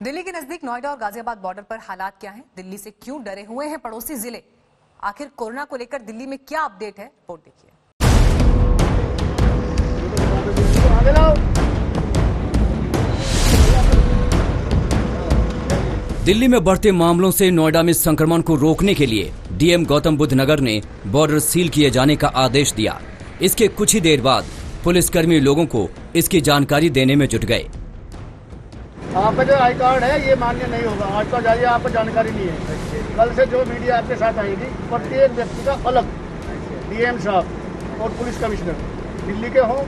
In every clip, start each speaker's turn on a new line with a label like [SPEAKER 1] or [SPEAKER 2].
[SPEAKER 1] दिल्ली के नजदीक नोएडा और गाजियाबाद बॉर्डर पर हालात क्या हैं? दिल्ली से क्यों डरे हुए हैं पड़ोसी जिले? आखिर कोरोना को लेकर दिल्ली में क्या अपडेट है, रिपोर्ट देखिए।
[SPEAKER 2] दिल्ली में बढ़ते मामलों से नोएडा में संक्रमण को रोकने के लिए डीएम गौतम बुद्ध नगर ने बॉर्डर सील किए जाने का आदेश दिया। इसके कुछ ही देर बाद पुलिसकर्मी लोगों को इसकी जानकारी देने में जुट गए।
[SPEAKER 3] आपका जो आई कार्ड है ये मान्य नहीं होगा। आज तो जाइए, आपको जानकारी नहीं है। कल से जो मीडिया आपके साथ आएगी, प्रत्येक व्यक्ति का अलग डीएम साहब और पुलिस कमिश्नर दिल्ली के हो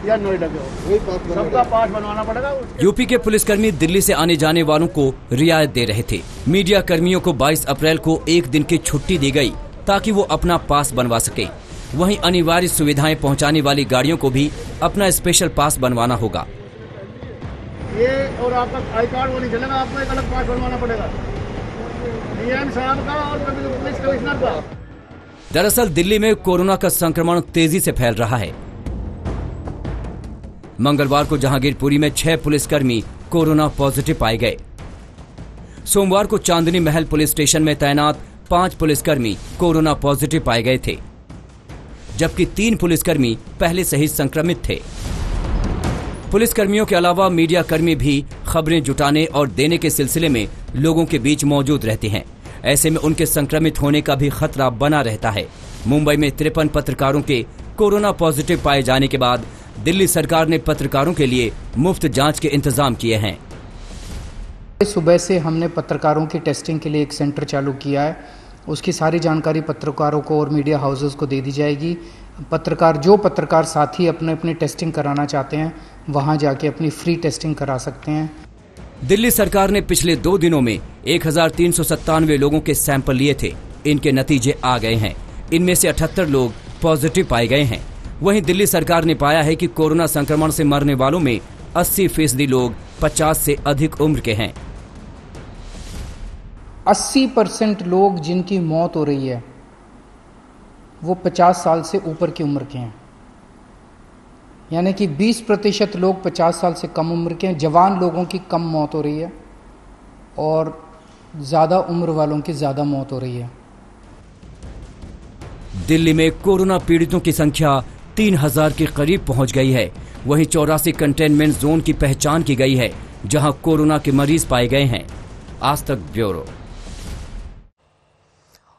[SPEAKER 3] या नोएडा के हो, सबका पास बनवाना पड़ेगा।
[SPEAKER 2] यूपी के पुलिसकर्मी दिल्ली से आने जाने वालों को रियायत दे रहे थे। मीडिया कर्मियों को 22 अप्रैल को एक दिन की छुट्टी दी गई ताकि वो अपना पास बनवा सके। वहीं अनिवार्य सुविधाएं पहुंचाने वाली गाड़ियों को भी अपना स्पेशल पास बनवाना होगा।
[SPEAKER 3] ये और आपका आई कार्ड वो नहीं चलेगा, आपको एक अलग पास बनवाना पड़ेगा डीएम साहब का और पुलिस कमिश्नर का।
[SPEAKER 2] दरअसल दिल्ली में कोरोना का संक्रमण तेजी से फैल रहा है। मंगलवार को जहांगीरपुरी में 6 पुलिसकर्मी कोरोना पॉजिटिव पाए गए। सोमवार को चांदनी महल पुलिस स्टेशन में तैनात 5 पुलिसकर्मी कोरोना पॉजिटिव पाए गए थे, जबकि 3 पुलिसकर्मी पहले से ही संक्रमित थे। पुलिसकर्मियों के अलावा मीडिया कर्मी भी खबरें जुटाने और देने के सिलसिले में लोगों के बीच मौजूद रहते हैं। ऐसे में उनके संक्रमित होने का भी खतरा बना रहता है। मुंबई में 53 पत्रकारों के कोरोना पॉजिटिव पाए जाने के बाद दिल्ली सरकार ने पत्रकारों के लिए मुफ्त जांच के इंतजाम किए हैं।
[SPEAKER 4] सुबह से हमने पत्रकारों की टेस्टिंग के लिए एक सेंटर चालू किया है। उसकी सारी जानकारी पत्रकारों को और मीडिया हाउसेस को दे दी जाएगी। जो पत्रकार साथी अपनी टेस्टिंग कराना चाहते हैं वहां जाके अपनी फ्री टेस्टिंग करा सकते हैं।
[SPEAKER 2] दिल्ली सरकार ने पिछले 2 दिनों में 1397 लोगों के सैंपल लिए थे। इनके नतीजे आ गए हैं। इनमें से 78 लोग पॉजिटिव पाए गए हैं। वहीं दिल्ली सरकार ने पाया है कि कोरोना संक्रमण से मरने वालों में 80% लोग 50 से अधिक उम्र के हैं।
[SPEAKER 4] 80% लोग जिनकी मौत हो रही है वो 50 साल से ऊपर की उम्र के हैं, यानी कि 20% लोग 50 साल से कम उम्र के हैं। जवान लोगों की कम मौत हो रही है और ज़्यादा उम्र वालों की ज़्यादा मौत हो रही है।
[SPEAKER 2] दिल्ली में कोरोना पीड़ितों की संख्या 3000 के करीब पहुंच गई है। वहीं 84 कंटेनमेंट जोन की पहचान की गई है जहां कोरोना के मरीज पाए गए हैं। आज तक ब्यूरो।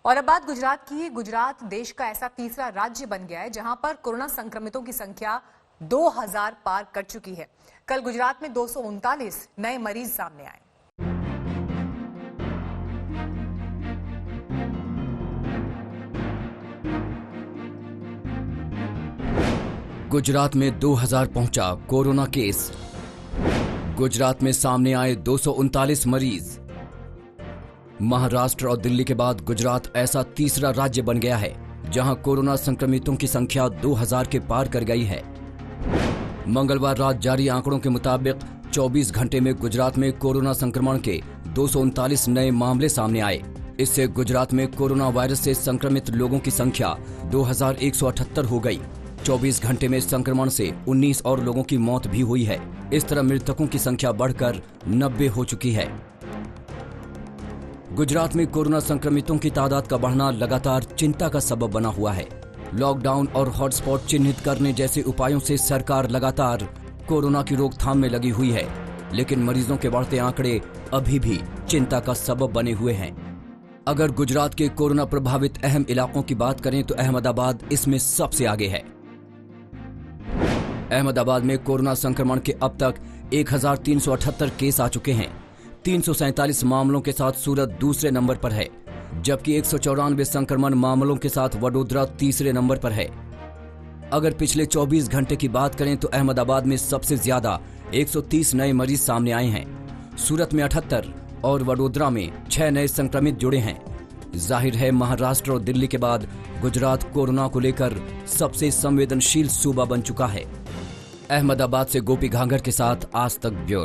[SPEAKER 1] और अब बात गुजरात की है। गुजरात देश का ऐसा तीसरा राज्य बन गया है जहां पर कोरोना संक्रमितों की संख्या 2000 पार कर चुकी है। कल गुजरात में 239 नए मरीज सामने आए।
[SPEAKER 2] गुजरात में 2000 पहुंचा कोरोना केस। गुजरात में सामने आए 239 मरीज। महाराष्ट्र और दिल्ली के बाद गुजरात ऐसा तीसरा राज्य बन गया है जहां कोरोना संक्रमितों की संख्या 2000 के पार कर गई है। मंगलवार रात जारी आंकड़ों के मुताबिक 24 घंटे में गुजरात में कोरोना संक्रमण के 239 नए मामले सामने आए। इससे गुजरात में कोरोना वायरस से संक्रमित लोगों की संख्या 2178 हो गई। 24 घंटे में संक्रमण से 19 और लोगों की मौत भी हुई है। इस तरह मृतकों की संख्या बढ़कर 90 हो चुकी है। गुजरात में कोरोना संक्रमितों की तादाद का बढ़ना लगातार चिंता का सबब बना हुआ है। लॉकडाउन और हॉटस्पॉट चिन्हित करने जैसे उपायों से सरकार लगातार कोरोना की रोकथाम में लगी हुई है, लेकिन मरीजों के बढ़ते आंकड़े अभी भी चिंता का सबब बने हुए हैं। अगर गुजरात के कोरोना प्रभावित अहम इलाकों की बात करें तो अहमदाबाद इसमें सबसे आगे है। अहमदाबाद में कोरोना संक्रमण के अब तक 1378 केस आ चुके हैं। 347 मामलों के साथ सूरत दूसरे नंबर पर है, जबकि 194 संक्रमण मामलों के साथ वडोदरा तीसरे नंबर पर है। अगर पिछले 24 घंटे की बात करें तो अहमदाबाद में सबसे ज्यादा 130 नए मरीज सामने आए हैं। सूरत में 78 और वडोदरा में 6 नए संक्रमित जुड़े हैं। जाहिर है महाराष्ट्र और दिल्ली के बाद गुजरात कोरोना को लेकर सबसे संवेदनशील सूबा बन चुका है। अहमदाबाद से गोपी घांगर के साथ आज तक ब्यूरो।